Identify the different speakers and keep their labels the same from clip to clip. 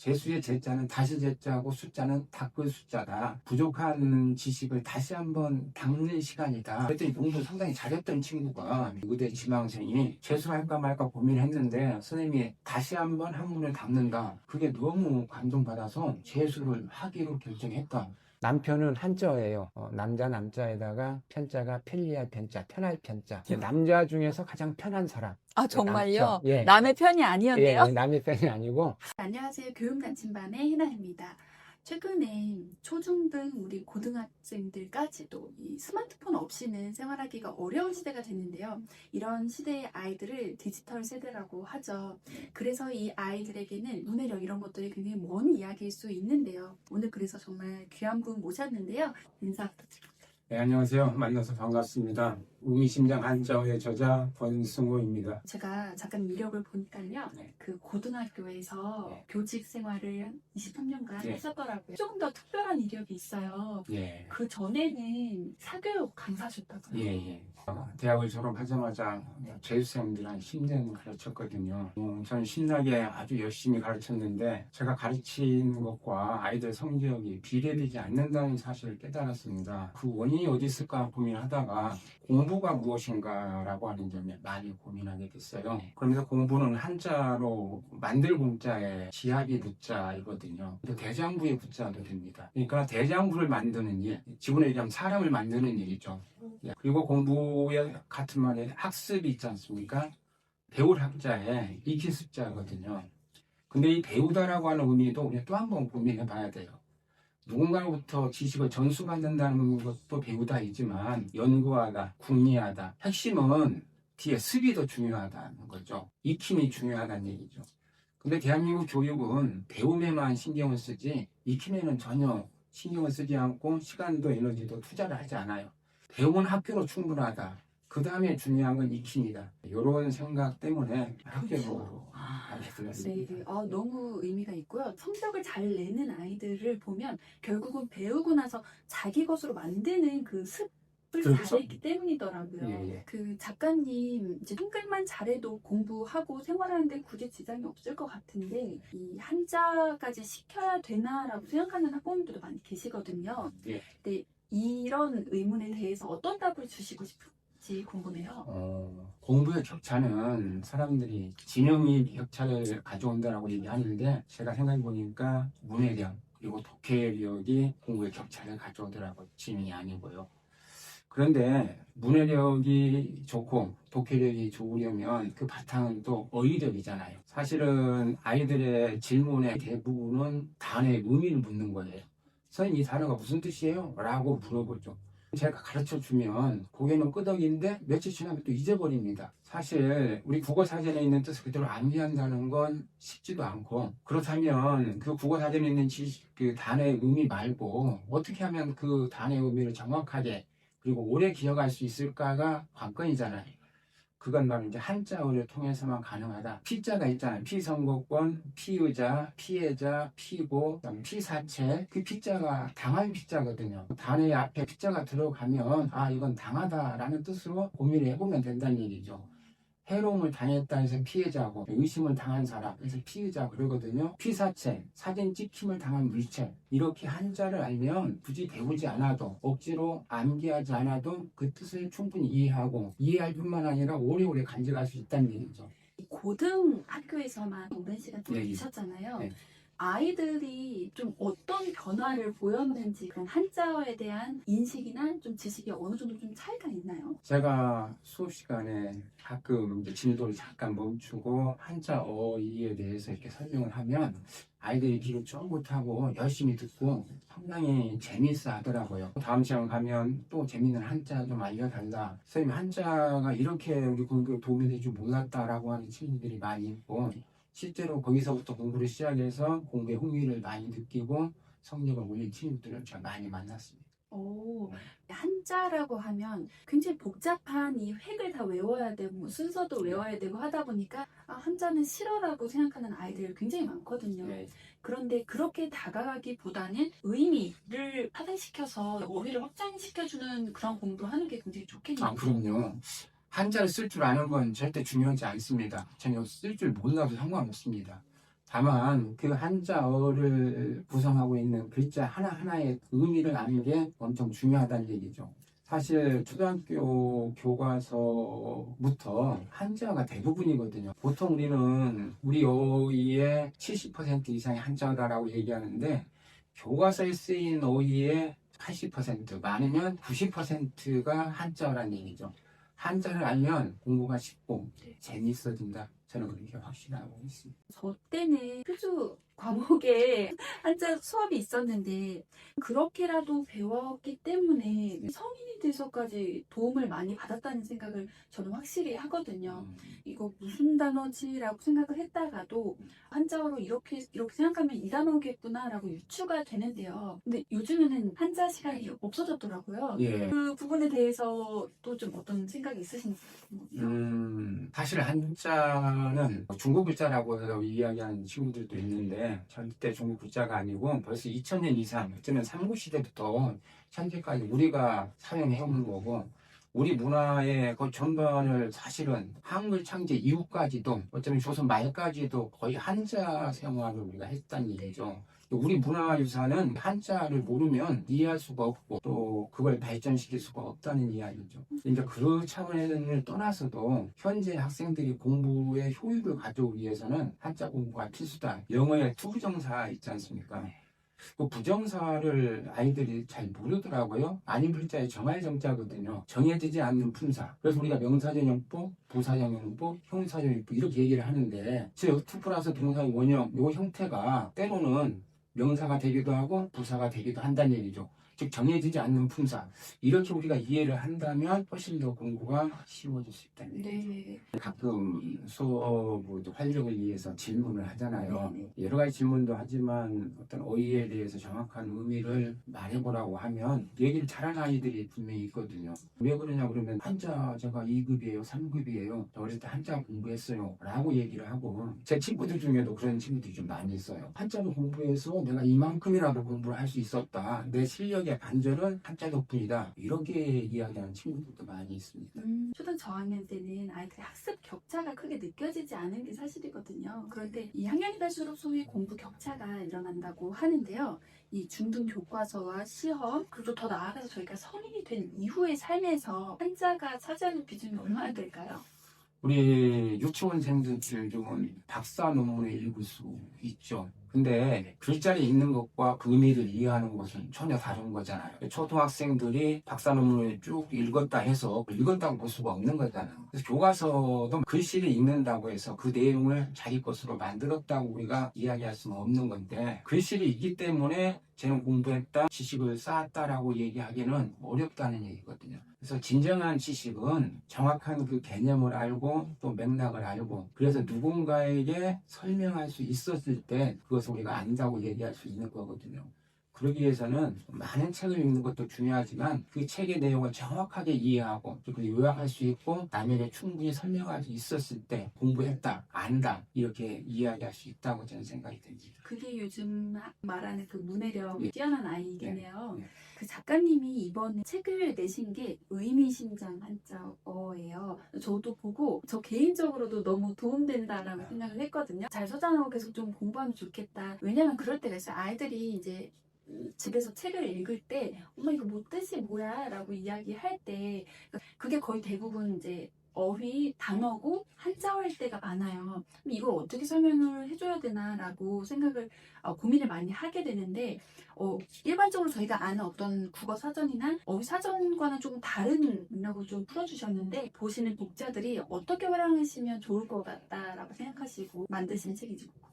Speaker 1: 재수의 재자는 다시 재자고 숫자는 닦을 숫자다. 부족한 지식을 다시 한번 닦는 시간이다. 그랬더니 공부 상당히 잘했던 친구가 의대 지망생이 재수할까 말까 고민했는데 선생님이 다시 한번 한문을 닦는다. 그게 너무 감동받아서 재수를 하기로 결정했다. 남편은 한자어예요. 남자 남자에다가 편자가 편리할 편자, 편할 편자. 남자 중에서 가장 편한 사람.
Speaker 2: 아, 정말요?
Speaker 1: 남편. 예.
Speaker 2: 남의 편이
Speaker 1: 예,
Speaker 2: 아니었네요.
Speaker 1: 남의 편이 아니고.
Speaker 3: 안녕하세요. 교육단침반의 희나입니다. 최근에 초중등 우리 고등학생들까지도 이 스마트폰 없이는 생활하기가 어려운 시대가 됐는데요. 이런 시대의 아이들을 디지털 세대라고 하죠. 그래서 이 아이들에게는 문해력 이런 것들이 굉장히 먼 이야기일 수 있는데요. 오늘 그래서 정말 귀한 분 모셨는데요. 인사 부탁드립니다.
Speaker 1: 네, 안녕하세요. 만나서 반갑습니다. 의미심장 한자어의 저자 권승호입니다.
Speaker 3: 제가 잠깐 이력을 보니까요.
Speaker 1: 네.
Speaker 3: 그 고등학교에서
Speaker 1: 네.
Speaker 3: 교직 생활을 한 23년간
Speaker 1: 네.
Speaker 3: 했었더라고요. 조금 더 특별한 이력이 있어요.
Speaker 1: 예.
Speaker 3: 그 전에는 사교육 강사셨다고요.
Speaker 1: 예. 대학을 졸업하자마자 재수생들 한 10년 가르쳤거든요. 저는 신나게 아주 열심히 가르쳤는데 제가 가르친 것과 아이들 성적이 비례되지 않는다는 사실을 깨달았습니다. 그 원인이 어디 있을까 고민하다가 공부가 무엇인가라고 하는 점에 많이 고민하게 됐어요. 그러면서 공부는 한자로 만들 공자에 지합이 부자이거든요. 대장부의 부자도 됩니다. 그러니까 대장부를 만드는 일, 지분에 얘기하면 사람을 만드는 일이죠. 그리고 공부에 같은 말에 학습이 있지 않습니까? 배울 학자에 익히 숫자거든요. 근데 이 배우다라고 하는 의미도 우리가 또 한 번 고민해 봐야 돼요. 누군가로부터 지식을 전수받는다는 것도 배우다이지만 연구하다, 궁리하다. 핵심은 뒤에 습이 더 중요하다는 거죠. 익힘이 중요하다는 얘기죠. 근데 대한민국 교육은 배움에만 신경을 쓰지 익힘에는 전혀 신경을 쓰지 않고 시간도 에너지도 투자를 하지 않아요. 배움은 학교로 충분하다. 그 다음에 중요한 건 익힘이다. 이런 생각 때문에 학교로 가게 되었습니다.
Speaker 3: 네, 너무 의미가 있고요. 성적을 잘 내는 아이들을 보면 결국은 배우고 나서 자기 것으로 만드는 그 습을
Speaker 1: 그렇죠.
Speaker 3: 잘했기 때문이더라고요.
Speaker 1: 예.
Speaker 3: 그 작가님 이제 한글만 잘해도 공부하고 생활하는데 굳이 지장이 없을 것 같은데 이 한자까지 시켜야 되나라고 생각하는 학부모들도 많이 계시거든요.
Speaker 1: 예.
Speaker 3: 근데 이런 의문에 대해서 어떤 답을 주시고 싶은지 궁금해요.
Speaker 1: 공부의 격차는 사람들이 지능이 격차를 가져온다라고 얘기하는데 제가 생각해 보니까 문해력 그리고 독해력이 공부의 격차를 가져오더라고요. 지능이 아니고요. 그런데 문해력이 좋고 독해력이 좋으려면 그 바탕은 또 어휘력이잖아요. 사실은 아이들의 질문의 대부분은 단어의 의미를 묻는 거예요. 선생님 이 단어가 무슨 뜻이에요? 라고 물어보죠. 제가 가르쳐주면 고개는 끄덕인데 며칠 지나면 또 잊어버립니다. 사실 우리 국어사전에 있는 뜻을 그대로 암기한다는 건 쉽지도 않고 그렇다면 그 국어사전에 있는 그 단어의 의미 말고 어떻게 하면 그 단어의 의미를 정확하게 그리고 오래 기억할 수 있을까가 관건이잖아요. 그건 바로 이제 한자어를 통해서만 가능하다. 피자가 있잖아요. 피선거권, 피의자, 피해자, 피고, 피사체. 그 피자가 당한 피자거든요. 단어의 앞에 피자가 들어가면 아 이건 당하다라는 뜻으로 고민을 해보면 된다는 얘기죠. 해로움을 당했다 해서 피해자고 의심을 당한 사람 그래서 피의자 그러거든요. 피사체, 사진 찍힘을 당한 물체. 이렇게 한자를 알면 굳이 배우지 않아도 억지로 암기하지 않아도 그 뜻을 충분히 이해하고 이해할 뿐만 아니라 오래오래 간직할 수 있다는 얘기죠.
Speaker 3: 고등학교에서만 오랜 시간 동안
Speaker 1: 네.
Speaker 3: 계셨잖아요.
Speaker 1: 네.
Speaker 3: 아이들이 좀 어떤 변화를 보였는지 그런 한자어에 대한 인식이나 좀 지식이 어느 정도 좀 차이가 있나요?
Speaker 1: 제가 수업 시간에 가끔 이제 진도를 잠깐 멈추고 한자 어휘에 대해서 이렇게 설명을 하면 아이들이 귀를 쫑긋 하고 열심히 듣고 상당히 재미있어 하더라고요. 다음 시간 가면 또 재미있는 한자 좀 알려달라. 선생님 한자가 이렇게 우리 공부에 도움이 될 줄 몰랐다라고 하는 친구들이 많이 있고 실제로 거기서부터 공부를 시작해서 공부에 흥미를 많이 느끼고 성적을 올린 친구들을 제가 많이 만났습니다.
Speaker 3: 한자라고 하면 굉장히 복잡한 이 획을 다 외워야 되고 순서도 외워야 되고 하다 보니까 한자는 싫어라고 생각하는 아이들 굉장히 많거든요.
Speaker 1: 네.
Speaker 3: 그런데 그렇게 다가가기보다는 의미를 파생시켜서 어휘를 확장시켜주는 그런 공부하는 게 굉장히 좋겠네요.
Speaker 1: 그럼요. 한자를 쓸 줄 아는 건 절대 중요하지 않습니다. 전혀 쓸 줄 몰라도 상관없습니다. 다만 그 한자어를 구성하고 있는 글자 하나하나의 의미를 아는 게 엄청 중요하다는 얘기죠. 사실 초등학교 교과서부터 한자가 대부분이거든요. 보통 우리는 우리 어휘의 70% 이상이 한자어다라고 얘기하는데 교과서에 쓰인 어휘의 80% 많으면 90%가 한자어라는 얘기죠. 한자를 알면 공부가 쉽고 재미있어진다. 저는 그렇게 확신하고 있습니다.
Speaker 3: 저 때는 표주 과목에 한자 수업이 있었는데 그렇게라도 배웠기 때문에 성인이 돼서까지 도움을 많이 받았다는 생각을 저는 확실히 하거든요. 이거 무슨 단어지라고 생각을 했다가도 한자어로 이렇게 생각하면 이 단어겠구나라고 유추가 되는데요. 근데 요즘에는 한자 시간이 없어졌더라고요.
Speaker 1: 예.
Speaker 3: 그 부분에 대해서 또 좀 어떤 생각이 있으신지 궁금해요.
Speaker 1: 사실 한자는 중국 글자라고 해서 이야기하는 친구들도 있는데 절대 중국 글자가 아니고 벌써 2000년 이상, 어쩌면 삼국시대부터 현재까지 우리가 사용해온 거고 우리 문화의 그 전반을 사실은 한글 창제 이후까지도 어쩌면 조선 말까지도 거의 한자 생활을 우리가 했다는 얘기죠. 우리 문화유산은 한자를 모르면 이해할 수가 없고 또 그걸 발전시킬 수가 없다는 이야기죠. 그러니까 그 차원을 떠나서도 현재 학생들이 공부의 효율을 가져오기 위해서는 한자 공부가 필수다. 영어의 투부정사 있지 않습니까? 그 부정사를 아이들이 잘 모르더라고요. 아닌 글자의 정할 정자거든요. 정해지지 않는 품사. 그래서 우리가 명사전용법, 부사전용법, 형사전용법 이렇게 얘기를 하는데 즉 투 플러스 동사의 원형 요 형태가 때로는 명사가 되기도 하고 부사가 되기도 한다는 얘기죠. 즉 정해지지 않는 품사. 이렇게 우리가 이해를 한다면 훨씬 더 공부가 쉬워질 수 있다는 얘기죠.
Speaker 3: 네.
Speaker 1: 가끔 수업 활력을 위해서 질문을 하잖아요.
Speaker 3: 네.
Speaker 1: 여러 가지 질문도 하지만 어떤 어휘에 대해서 정확한 의미를 말해보라고 하면 얘기를 잘하는 아이들이 분명히 있거든요. 왜 그러냐 그러면 한자 제가 2급이에요, 3급이에요. 어릴 때 한자 공부했어요 라고 얘기를 하고 제 친구들 중에도 그런 친구들이 좀 많이 있어요. 한자를 공부해서 내가 이만큼이라도 공부를 할 수 있었다. 내 실력의 반절은 한자 덕분이다. 이렇게 이야기하는 친구들도 많이 있습니다.
Speaker 3: 초등 저학년 때는 아이들의 학습 격차가 크게 느껴지지 않은 게 사실이거든요. 그런데 이 학년이 갈수록 소위 공부 격차가 일어난다고 하는데요. 이 중등 교과서와 시험, 그리고 더 나아가서 저희가 성인이 된 이후의 삶에서 한자가 차지하는 비중이 얼마나 될까요?
Speaker 1: 우리 유치원생들 중은 박사 논문을 읽을 수 있죠. 근데 글자를 읽는 것과 그 의미를 이해하는 것은 전혀 다른 거잖아요. 초등학생들이 박사 논문을 쭉 읽었다 해서 읽었다고 볼 수가 없는 거잖아요. 그래서 교과서도 글씨를 읽는다고 해서 그 내용을 자기 것으로 만들었다고 우리가 이야기할 수는 없는 건데 글씨를 읽기 때문에 쟤는 공부했다, 지식을 쌓았다라고 얘기하기는 어렵다는 얘기거든요. 그래서 진정한 지식은 정확한 그 개념을 알고 또 맥락을 알고 그래서 누군가에게 설명할 수 있었을 때 그것을 우리가 안다고 얘기할 수 있는 거거든요. 그러기 위해서는 많은 책을 읽는 것도 중요하지만 그 책의 내용을 정확하게 이해하고 그리고 요약할 수 있고 남에게 충분히 설명할 수 있었을 때 공부했다, 안다 이렇게 이야기할 수 있다고 저는 생각이 듭니다.
Speaker 3: 그게 요즘 말하는 그 문해력이 뛰어난 아이겠네요.
Speaker 1: 네.
Speaker 3: 그 작가님이 이번에 책을 내신 게 의미심장 한자어예요. 저도 보고 저 개인적으로도 너무 도움된다라고 생각을 했거든요. 잘 소장하고 계속 좀 공부하면 좋겠다. 왜냐면 그럴 때가 있어요. 아이들이 이제 집에서 책을 읽을 때 엄마 이거 뭐 뜻이 뭐야? 라고 이야기할 때 그게 거의 대부분 이제 어휘, 단어고 한자어일 때가 많아요. 그럼 이걸 어떻게 설명을 해줘야 되나라고 생각을 고민을 많이 하게 되는데 일반적으로 저희가 아는 어떤 국어 사전이나 어휘 사전과는 조금 다른 맥락으로 좀 풀어주셨는데 보시는 독자들이 어떻게 활용하시면 좋을 것 같다라고 생각하시고 만드신 책인지 궁금해요.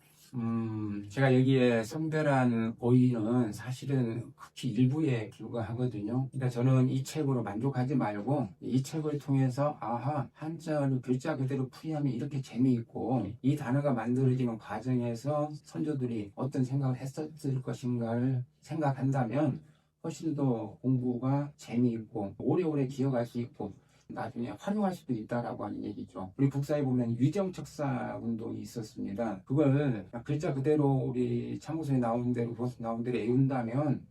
Speaker 1: 제가 여기에 선별한 어휘는 사실은 극히 일부에 불과하거든요. 그러니까 저는 이 책으로 만족하지 말고 이 책을 통해서 아하, 한자를 글자 그대로 풀이하면 이렇게 재미있고 이 단어가 만들어지는 과정에서 선조들이 어떤 생각을 했었을 것인가를 생각한다면 훨씬 더 공부가 재미있고 오래오래 기억할 수 있고 나중에 활용할 수도 있다라고 하는 얘기죠. 우리 국사에 보면 위정척사 운동이 있었습니다. 그걸 글자 그대로 우리 참고서에 나온 대로 교과서 나온 대로 외운다면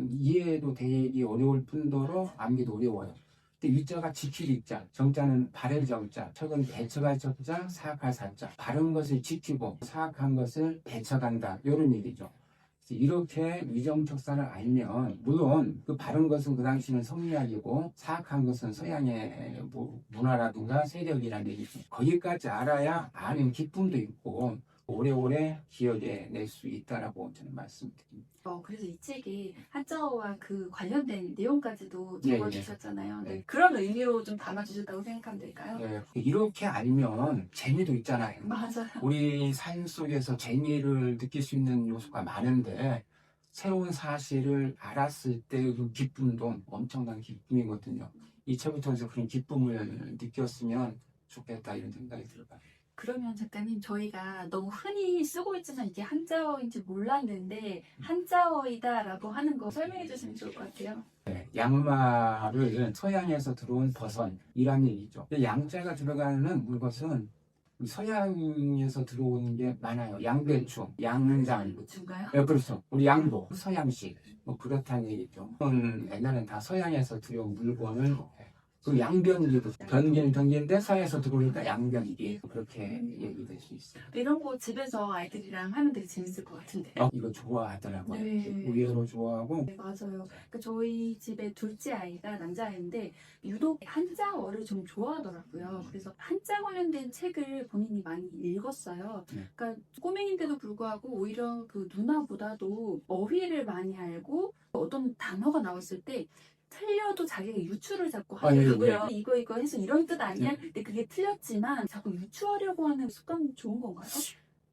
Speaker 1: 이해도 되기 어려울 뿐더러 암기도 어려워요. 근데 유자가 지킬 유자, 정자는 바를 정자, 척은 배척할 척자, 사악할 사자. 바른 것을 지키고 사악한 것을 배척한다. 이런 얘기죠. 이렇게 위정척사를 알면 물론 그 바른 것은 그 당시는 성리학이고 사악한 것은 서양의 문화라든가 세력이라는 얘기죠. 거기까지 알아야 아는 기쁨도 있고 오래오래 기억해낼 수 있다라고 저는 말씀드립니다.
Speaker 3: 그래서 이 책이 한자어와 그 관련된 내용까지도
Speaker 1: 예,
Speaker 3: 적어주셨잖아요.
Speaker 1: 예.
Speaker 3: 네, 그런 의미로 좀 담아주셨다고 생각하면 될까요?
Speaker 1: 네, 이렇게 알면 재미도 있잖아요.
Speaker 3: 맞아요.
Speaker 1: 우리 삶 속에서 재미를 느낄 수 있는 요소가 많은데 새로운 사실을 알았을 때 그 기쁨도 엄청난 기쁨이거든요. 이 책을 통해서 그런 기쁨을 느꼈으면 좋겠다 이런 생각이 들어요.
Speaker 3: 그러면 작가님, 저희가 너무 흔히 쓰고 있지만 이게 한자어인지 몰랐는데 한자어이다라고 하는 거 설명해 주시면 좋을 것 같아요.
Speaker 1: 네, 양말을 서양에서 들어온 버선이란 얘기죠. 양자가 들어가는 것은 서양에서 들어오는 게 많아요. 양배추, 양장,
Speaker 3: 중가요?
Speaker 1: 그렇죠. 우리 양도, 서양식, 뭐 그렇다는 얘기죠. 옛날엔 다 서양에서 들어온 물건을 그 양변기도 변기인데 서양에서 들어오니까 양변기 그렇게 얘기될 수 있어요.
Speaker 3: 이런 거 집에서 아이들이랑 하면 되게 재밌을 것 같은데.
Speaker 1: 이거 좋아하더라고요.
Speaker 3: 네.
Speaker 1: 의외로 좋아하고.
Speaker 3: 네, 맞아요. 그러니까 저희 집에 둘째 아이가 남자아이인데 유독 한자어를 좀 좋아하더라고요. 그래서 한자 관련된 책을 본인이 많이 읽었어요.
Speaker 1: 네.
Speaker 3: 그러니까 꼬맹인데도 불구하고 오히려 그 누나보다도 어휘를 많이 알고 어떤 단어가 나왔을 때 틀려도 자기가 유추를 자꾸 하더라고요.
Speaker 1: 예.
Speaker 3: 이거 해서 이런 뜻 아니야? 근데 그게 틀렸지만 자꾸 유추하려고 하는 습관이 좋은 건가요?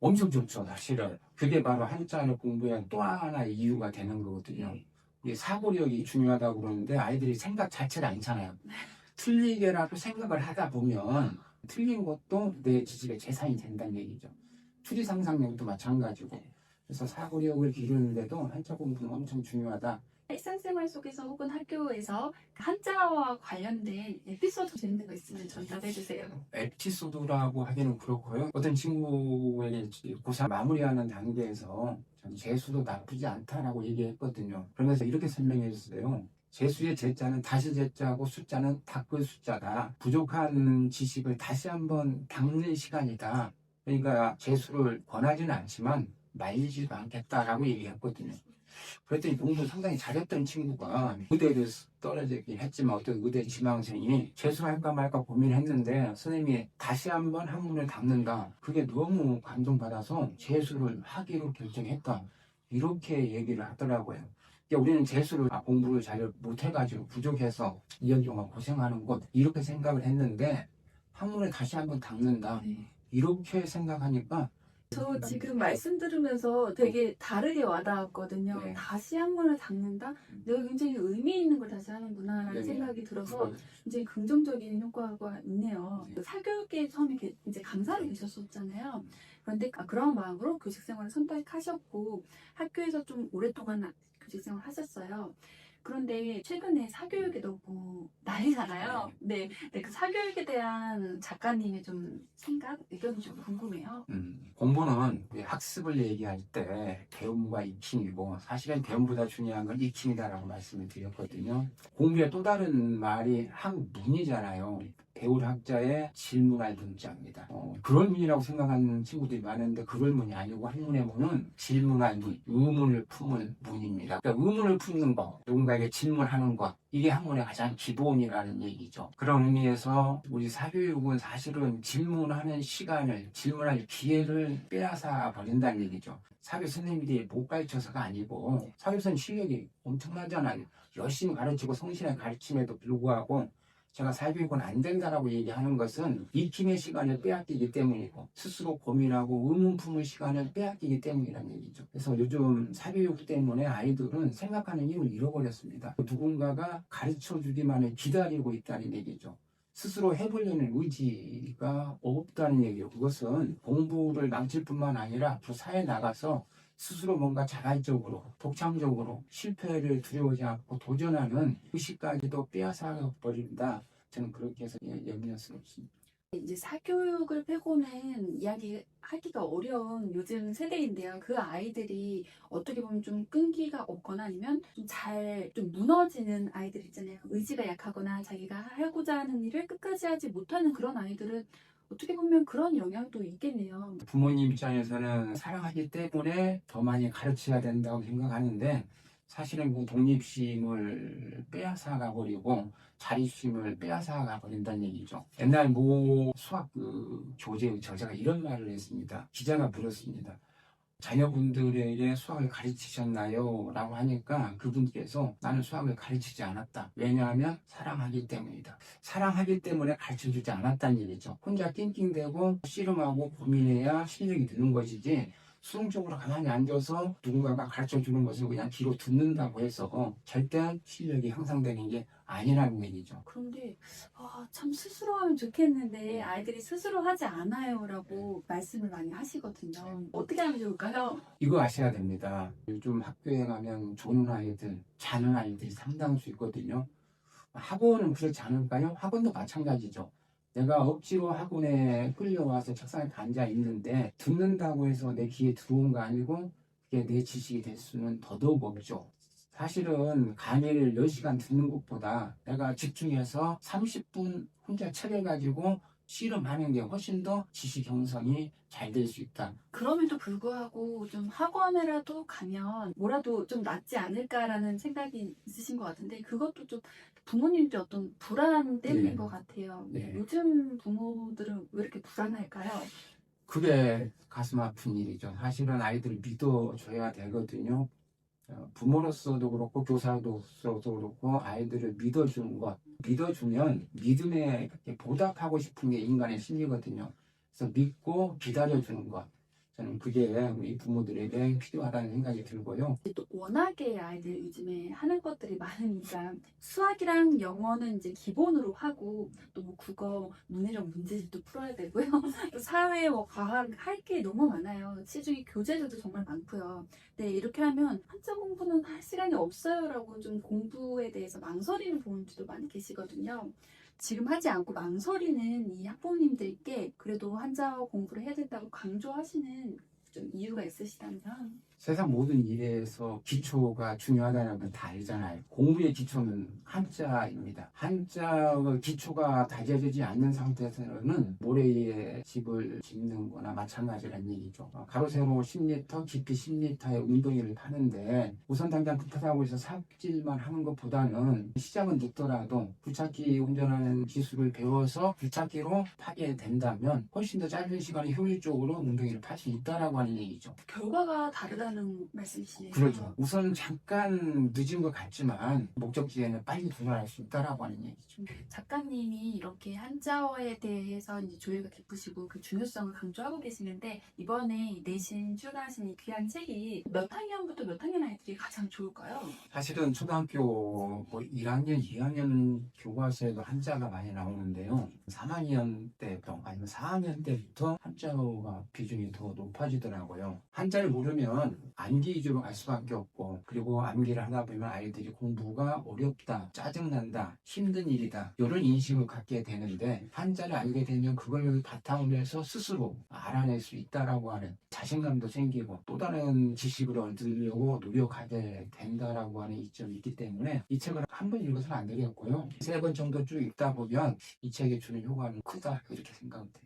Speaker 1: 엄청 좋죠, 사실은. 그게 바로 한자를 공부한 또 하나의 이유가 되는 거거든요. 이게 사고력이 중요하다고 그러는데 아이들이 생각 자체를 않잖아요. 틀리게라도 생각을 하다 보면 틀린 것도 내 지식의 재산이 된다는 얘기죠. 추리 상상력도 마찬가지고. 그래서 사고력을 기르는데도 한자 공부는 엄청 중요하다.
Speaker 3: 일상생활 속에서 혹은 학교에서 한자와 관련된 에피소드 재밌는 거 있으면 전달해주세요.
Speaker 1: 에피소드라고 하기는 그렇고요. 어떤 친구에게 고3 마무리하는 단계에서 재수도 나쁘지 않다라고 얘기했거든요. 그러면서 이렇게 설명해 줬어요. 재수의 재자는 다시 재자고 숫자는 닦을 숫자다. 부족한 지식을 다시 한번 닦는 시간이다. 그러니까 재수를 권하지는 않지만 말리지도 않겠다라고 얘기했거든요. 그랬더니 공부 상당히 잘했던 친구가 의대를 떨어지긴 했지만 어떤 의대 지망생이 재수할까 말까 고민했는데 선생님이 다시 한번 한문을 닦는다. 그게 너무 감동받아서 재수를 하기로 결정했다. 이렇게 얘기를 하더라고요. 우리는 재수를 공부를 잘 못해가지고 부족해서 2년 동안 고생하는 것 이렇게 생각을 했는데 한문을 다시 한번 닦는다. 이렇게 생각하니까
Speaker 3: 저 지금 말씀 들으면서 되게 다르게 와닿았거든요.
Speaker 1: 네.
Speaker 3: 다시 한문을 닦는다? 내가 굉장히 의미 있는 걸 다시 하는구나라는
Speaker 1: 네.
Speaker 3: 생각이 들어서 굉장히 긍정적인 효과가 있네요. 사교육에 처음에 이제 강사로 계셨었잖아요. 그런데 그런 마음으로 교직 생활을 선택하셨고 학교에서 좀 오랫동안 교직 생활을 하셨어요. 그런데 최근에 사교육이 너무 난리잖아요. 네, 그 사교육에 대한 작가님의 좀 생각, 의견이 좀 궁금해요.
Speaker 1: 공부는 학습을 얘기할 때 배움과 익힘이고 사실은 배움보다 중요한 건 익힘이다라고 말씀을 드렸거든요. 공부의 또 다른 말이 학문이잖아요. 배울 학자의 질문할 문자입니다. 그럴 문이라고 생각하는 친구들이 많은데 그럴 문이 아니고 학문의 문은 질문할 문, 의문을 품을 문입니다. 그러니까 의문을 품는 거, 누군가에게 질문하는 것, 이게 학문의 가장 기본이라는 얘기죠. 그런 의미에서 우리 사교육은 사실은 질문하는 시간을, 질문할 기회를 빼앗아 버린다는 얘기죠. 사교 선생님들이 못 가르쳐서가 아니고 사교선 실력이 엄청나잖아요. 열심히 가르치고 성실하게 가르침에도 불구하고 제가 사교육은 안 된다라고 얘기하는 것은 익힘의 시간을 빼앗기기 때문이고 스스로 고민하고 의문 품을 시간을 빼앗기기 때문이라는 얘기죠. 그래서 요즘 사교육 때문에 아이들은 생각하는 힘을 잃어버렸습니다. 누군가가 가르쳐주기만을 기다리고 있다는 얘기죠. 스스로 해보려는 의지가 없다는 얘기예요. 그것은 공부를 망칠 뿐만 아니라 앞으로 사회에 나가서 스스로 뭔가 자발적으로 독창적으로 실패를 두려워하지 않고 도전하는 의식까지도 빼앗아 버린다. 저는 그렇게 해서 염려스럽습니다.
Speaker 3: 이제 사교육을 빼고는 이야기하기가 어려운 요즘 세대인데요. 그 아이들이 어떻게 보면 좀 끈기가 없거나 아니면 좀 무너지는 아이들 있잖아요. 의지가 약하거나 자기가 하고자 하는 일을 끝까지 하지 못하는 그런 아이들은 어떻게 보면 그런 영향도 있겠네요.
Speaker 1: 부모님 입장에서는 사랑하기 때문에 더 많이 가르쳐야 된다고 생각하는데 사실은 그 독립심을 빼앗아가 버리고 자립심을 빼앗아가 버린다는 얘기죠. 옛날 모 수학 그 교재의 저자가 이런 말을 했습니다. 기자가 물었습니다. 자녀분들에게 수학을 가르치셨나요? 라고 하니까 그분께서 나는 수학을 가르치지 않았다. 왜냐하면 사랑하기 때문이다. 사랑하기 때문에 가르쳐주지 않았다는 얘기죠. 혼자 낑낑대고 씨름하고 고민해야 실력이 느는 것이지 수동적으로 가만히 앉아서 누군가가 가르쳐주는 것을 그냥 귀로 듣는다고 해서 절대 실력이 향상되는 게 아니라는 얘기죠.
Speaker 3: 그런데 참 스스로 하면 좋겠는데 아이들이 스스로 하지 않아요라고 말씀을 많이 하시거든요. 어떻게 하면 좋을까요?
Speaker 1: 이거 아셔야 됩니다. 요즘 학교에 가면 좋은 아이들, 자는 아이들이 상당수 있거든요. 학원은 그렇지 않을까요? 학원도 마찬가지죠. 내가 억지로 학원에 끌려와서 책상에 앉아 있는데 듣는다고 해서 내 귀에 들어온 거 아니고 그게 내 지식이 될 수는 더더욱 없죠. 사실은 강의를 10시간 듣는 것보다 내가 집중해서 30분 혼자 책을 가지고 씨름하는 게 훨씬 더 지식 형성이 잘 될 수 있다.
Speaker 3: 그럼에도 불구하고 좀 학원에라도 가면 뭐라도 좀 낫지 않을까라는 생각이 있으신 것 같은데 그것도 좀 부모님들 어떤 불안 때문인
Speaker 1: 네.
Speaker 3: 것 같아요.
Speaker 1: 네.
Speaker 3: 요즘 부모들은 왜 이렇게 불안할까요?
Speaker 1: 그게 가슴 아픈 일이죠. 사실은 아이들을 믿어줘야 되거든요. 부모로서도 그렇고 교사로서도 그렇고 아이들을 믿어주는 것. 믿어주면 믿음에 그렇게 보답하고 싶은 게 인간의 심리거든요. 그래서 믿고 기다려주는 것. 저는 그게 우리 부모들에게 필요하다는 생각이 들고요.
Speaker 3: 또 워낙에 아이들 요즘에 하는 것들이 많으니까 수학이랑 영어는 이제 기본으로 하고 또 뭐 국어, 문해력 문제집도 풀어야 되고요. 또 사회, 뭐 과학 할 게 너무 많아요. 시중에 교재들도 정말 많고요. 네, 이렇게 하면 한자 공부는 할 시간이 없어요라고 좀 공부에 대해서 망설이는 부모님들도 많이 계시거든요. 지금 하지 않고 망설이는 이 학부모님들께 그래도 한자어 공부를 해야 된다고 강조하시는 좀 이유가 있으시다면
Speaker 1: 세상 모든 일에서 기초가 중요하다는 건 다 알잖아요. 공부의 기초는 한자입니다. 한자의 기초가 다져지지 않는 상태에서는 모래 위에 집을 짓는 거나 마찬가지라는 얘기죠. 가로 세로 10m, 깊이 10m의 웅덩이를 파는데 우선 당장 급하다고 해서 삽질만 하는 것보다는 시작은 늦더라도 굴착기 운전하는 기술을 배워서 굴착기로 파게 된다면 훨씬 더 짧은 시간에 효율적으로 웅덩이를 팔 수 있다라고 하는 얘기죠.
Speaker 3: 결과가 다르다는 말씀이시네요.
Speaker 1: 그렇죠. 우선 잠깐 늦은 것 같지만 목적지에는 빨리 도달할 수 있다라고 하는 얘기죠.
Speaker 3: 작가님이 이렇게 한자어에 대해서 이제 조예가 깊으시고 그 중요성을 강조하고 계시는데 이번에 내신 출간하신 이 귀한 책이 몇 학년부터 몇 학년 아이들이 가장 좋을까요?
Speaker 1: 사실은 초등학교 뭐 1학년, 2학년 교과서에도 한자가 많이 나오는데요. 3학년 때부터 아니면 4학년 때부터 한자어가 비중이 더 높아지더라고요. 한자를 모르면 암기 위주로 갈 수밖에 없고 그리고 암기를 하다 보면 아이들이 공부가 어렵다, 짜증난다, 힘든 일이다 이런 인식을 갖게 되는데 한자를 알게 되면 그걸 바탕으로 해서 스스로 알아낼 수 있다라고 하는 자신감도 생기고 또 다른 지식을 얻으려고 노력하게 된다라고 하는 이점이 있기 때문에 이 책을 한 번 읽어서는 안 되겠고요. 3번 정도 쭉 읽다 보면 이 책이 주는 효과는 크다 이렇게 생각됩니다.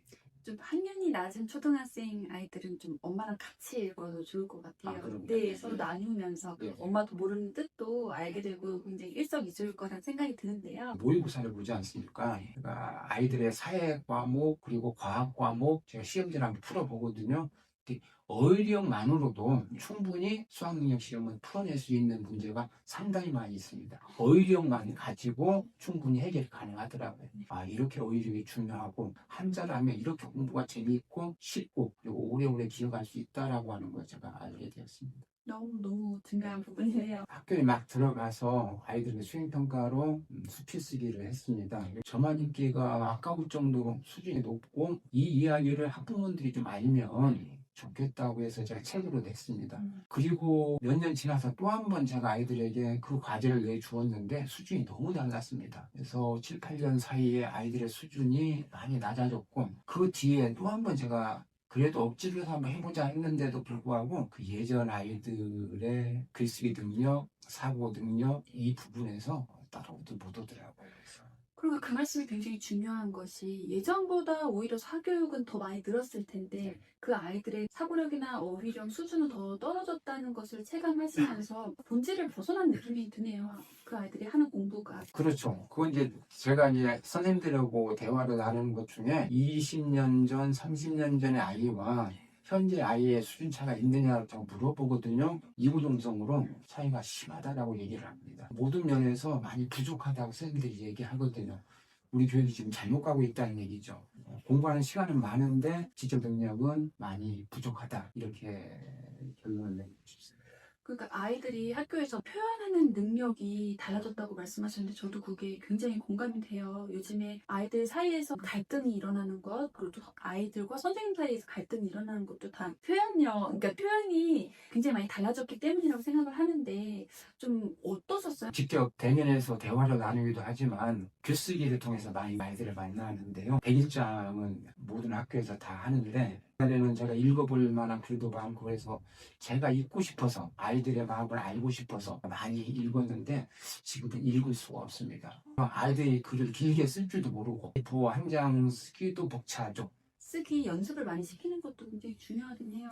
Speaker 3: 좀 학년이 낮은 초등학생 아이들은 좀 엄마랑 같이 읽어도 좋을 것 같아요.
Speaker 1: 그럼요.
Speaker 3: 네, 서로 나누면서
Speaker 1: 네.
Speaker 3: 엄마도 모르는 뜻도 알게 되고 굉장히 일석이조일 거란 생각이 드는데요.
Speaker 1: 모의고사를 보지 않습니까? 그러니까 아이들의 사회 과목 그리고 과학 과목 제가 시험지를 한번 풀어보거든요. 근데 어휘력만으로도 충분히 수학능력 시험을 풀어낼 수 있는 문제가 상당히 많이 있습니다. 어휘력만 가지고 충분히 해결이 가능하더라고요. 이렇게 어휘력이 중요하고 한자를 하면 이렇게 공부가 재미있고 쉽고 그리고 오래오래 기억할 수 있다라고 하는 걸 제가 알게 되었습니다.
Speaker 3: 너무 중요한 부분이네요.
Speaker 1: 학교에 막 들어가서 아이들의 수행평가로 수필 쓰기를 했습니다. 저만 읽기가 아까울 정도로 수준이 높고 이 이야기를 학부모들이 좀 알면 좋겠다고 해서 제가 책으로 냈습니다. 그리고 몇 년 지나서 또 한 번 제가 아이들에게 그 과제를 내주었는데 수준이 너무 달랐습니다. 그래서 7, 8년 사이에 아이들의 수준이 많이 낮아졌고 그 뒤에 또 한 번 제가 그래도 억지로 해서 한번 해보자 했는데도 불구하고 그 예전 아이들의 글쓰기 능력, 사고 능력 이 부분에서 따라오도 못 오더라고요. 그래서
Speaker 3: 그리고 그 말씀이 굉장히 중요한 것이 예전보다 오히려 사교육은 더 많이 늘었을 텐데 그 아이들의 사고력이나 어휘력 수준은 더 떨어졌다는 것을 체감하시면서 본질을 벗어난 느낌이 드네요. 그 아이들이 하는 공부가.
Speaker 1: 그렇죠. 그건 이제 제가 이제 선생님들하고 대화를 나누는 것 중에 20년 전, 30년 전의 아이와 현재 아이의 수준 차가 있느냐고 물어보거든요. 이구동성으로 차이가 심하다라고 얘기를 합니다. 모든 면에서 많이 부족하다고 선생님들이 얘기하거든요. 우리 교육이 지금 잘못 가고 있다는 얘기죠. 공부하는 시간은 많은데 지적 능력은 많이 부족하다. 이렇게 결론을 내리고 싶습니다.
Speaker 3: 그러니까 아이들이 학교에서 표현하는 능력이 달라졌다고 말씀하셨는데 저도 그게 굉장히 공감이 돼요. 요즘에 아이들 사이에서 갈등이 일어나는 것, 그리고 또 아이들과 선생님 사이에서 갈등이 일어나는 것도 다 표현력, 그러니까 표현이 굉장히 많이 달라졌기 때문이라고 생각을 하는데 좀 어떠셨어요?
Speaker 1: 직접 대면에서 대화를 나누기도 하지만 글쓰기를 통해서 많이 아이들을 만나는데요. 100일장은 모든 학교에서 다 하는데 옛날에는 제가 읽어볼 만한 글도 많고 그래서 제가 읽고 싶어서 아이들의 마음을 알고 싶어서 많이 읽었는데 지금은 읽을 수가 없습니다. 아이들이 글을 길게 쓸 줄도 모르고 부호 한 장 쓰기도 벅차죠.
Speaker 3: 쓰기 연습을 많이 시키는 것도 굉장히 중요하긴 해요.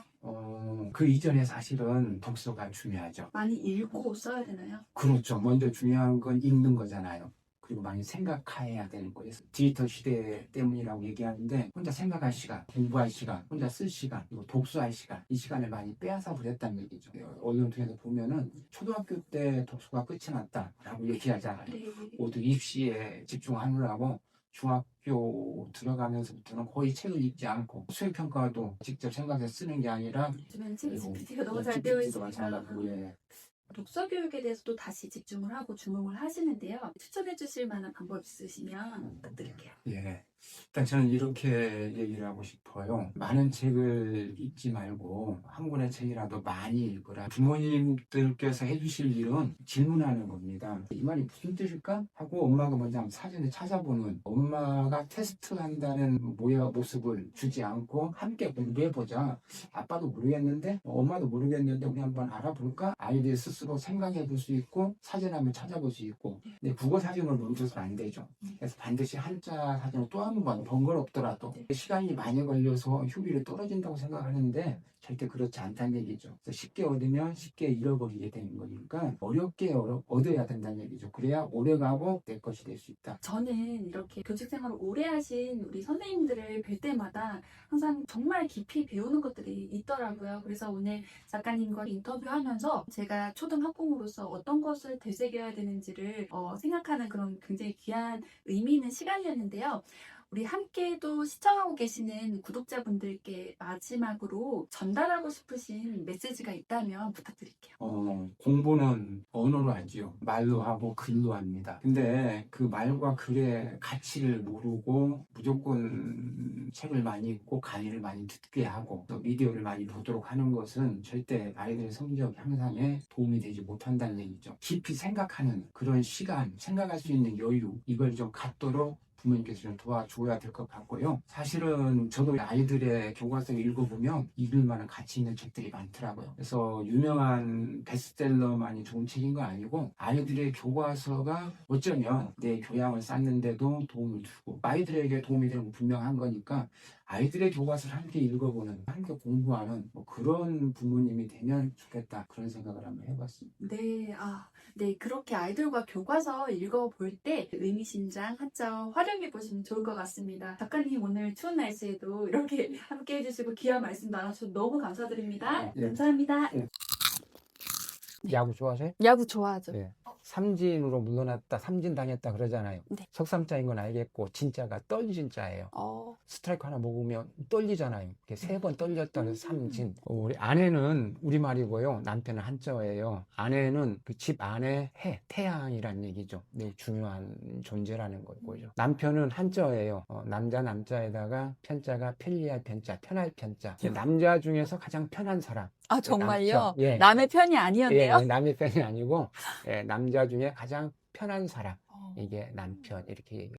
Speaker 1: 그 이전에 사실은 독서가 중요하죠.
Speaker 3: 많이 읽고 써야 되나요?
Speaker 1: 그렇죠. 먼저 중요한 건 읽는 거잖아요. 그리고 많이 생각해야 되는 거예요. 디지털 시대 때문이라고 얘기하는데 혼자 생각할 시간, 공부할 시간, 혼자 쓸 시간, 그리고 독서할 시간 이 시간을 많이 빼앗아 버렸다는 얘기죠. 언론 통해서 보면은 초등학교 때 독서가 끝이 났다라고 얘기하잖아요.
Speaker 3: 네.
Speaker 1: 모두 입시에 집중하느라고 중학교 들어가면서부터는 거의 책을 읽지 않고 수행평가도 직접 생각해서 쓰는 게 아니라
Speaker 3: 요즘엔 GPT가 너무 잘 되어 있으니까
Speaker 1: 예.
Speaker 3: 독서 교육에 대해서도 다시 집중을 하고 주목을 하시는데요. 추천해 주실 만한 방법 있으시면 부탁드릴게요.
Speaker 1: 예. 일단 저는 이렇게 얘기를 하고 싶어요. 많은 책을 읽지 말고 한 권의 책이라도 많이 읽으라. 부모님들께서 해주실 일은 질문하는 겁니다. 이 말이 무슨 뜻일까? 하고 엄마가 먼저 한번 사전에 찾아보는 엄마가 테스트한다는 모습을 주지 않고 함께 공부해보자. 아빠도 모르겠는데 엄마도 모르겠는데 우리 한번 알아볼까? 아이들 스스로 생각해 볼 수 있고 사전 한번 찾아볼 수 있고 근데 국어 사전을 멈춰서는 안 되죠. 그래서 반드시 한자 사전을 또 한 번 번거롭더라도 시간이 많이 걸려서 효율이 떨어진다고 생각하는데 절대 그렇지 않다는 얘기죠. 그래서 쉽게 얻으면 쉽게 잃어버리게 되는 거니까 어렵게 얻어야 된다는 얘기죠. 그래야 오래가고 내 것이 될 수 있다.
Speaker 3: 저는 이렇게 교직 생활을 오래 하신 우리 선생님들을 뵐 때마다 항상 정말 깊이 배우는 것들이 있더라고요. 그래서 오늘 작가님과 인터뷰하면서 제가 초등학부모로서 어떤 것을 되새겨야 되는지를 생각하는 그런 굉장히 귀한 의미 있는 시간이었는데요. 우리 함께도 시청하고 계시는 구독자분들께 마지막으로 전달하고 싶으신 메시지가 있다면 부탁드릴게요.
Speaker 1: 공부는 언어로 하지요. 말로 하고 글로 합니다. 근데 그 말과 글의 가치를 모르고 무조건 책을 많이 읽고 강의를 많이 듣게 하고 또 미디어를 많이 보도록 하는 것은 절대 아이들의 성적 향상에 도움이 되지 못한다는 얘기죠. 깊이 생각하는 그런 시간, 생각할 수 있는 여유 이걸 좀 갖도록 부모님께서 좀 도와줘야 될 것 같고요. 사실은 저도 아이들의 교과서 읽어보면 읽을 만한 가치 있는 책들이 많더라고요. 그래서 유명한 베스트셀러만이 좋은 책인 거 아니고 아이들의 교과서가 어쩌면 내 교양을 쌓는데도 도움을 주고 아이들에게 도움이 되는 건 분명한 거니까 아이들의 교과서를 함께 읽어보는, 함께 공부하는 그런 부모님이 되면 좋겠다. 그런 생각을 한번 해봤습니다.
Speaker 3: 네, 그렇게 아이들과 교과서 읽어볼 때 의미심장 한자 활용해 보시면 좋을 것 같습니다. 작가님 오늘 추운 날씨에도 이렇게 함께 해주시고 귀한 말씀 나눠주셔서 너무 감사드립니다.
Speaker 1: 예.
Speaker 3: 감사합니다.
Speaker 1: 야구 좋아하세요?
Speaker 3: 야구 좋아하죠.
Speaker 1: 네.
Speaker 2: 삼진으로 물러났다, 삼진 당했다 그러잖아요.
Speaker 4: 네.
Speaker 2: 석삼자인 건 알겠고 진짜가 떨진 자예요. 스트라이크 하나 먹으면 떨리잖아요. 이렇게 3번 떨렸다 그래서 삼진. 우리 아내는 우리말이고요. 남편은 한자어예요. 아내는 그 집 안에 태양이란 얘기죠. 네, 중요한 존재라는 거고요. 남편은 한자어예요. 남자에다가 편자가 편리할 편자, 편할 편자. 남자 중에서 가장 편한 사람.
Speaker 4: 아, 정말요?
Speaker 2: 남편. 예.
Speaker 4: 남의 편이
Speaker 2: 예,
Speaker 4: 아니었네요.
Speaker 2: 남의 편이 아니고 남자 중에 가장 편한 사람. 이게 남편 이렇게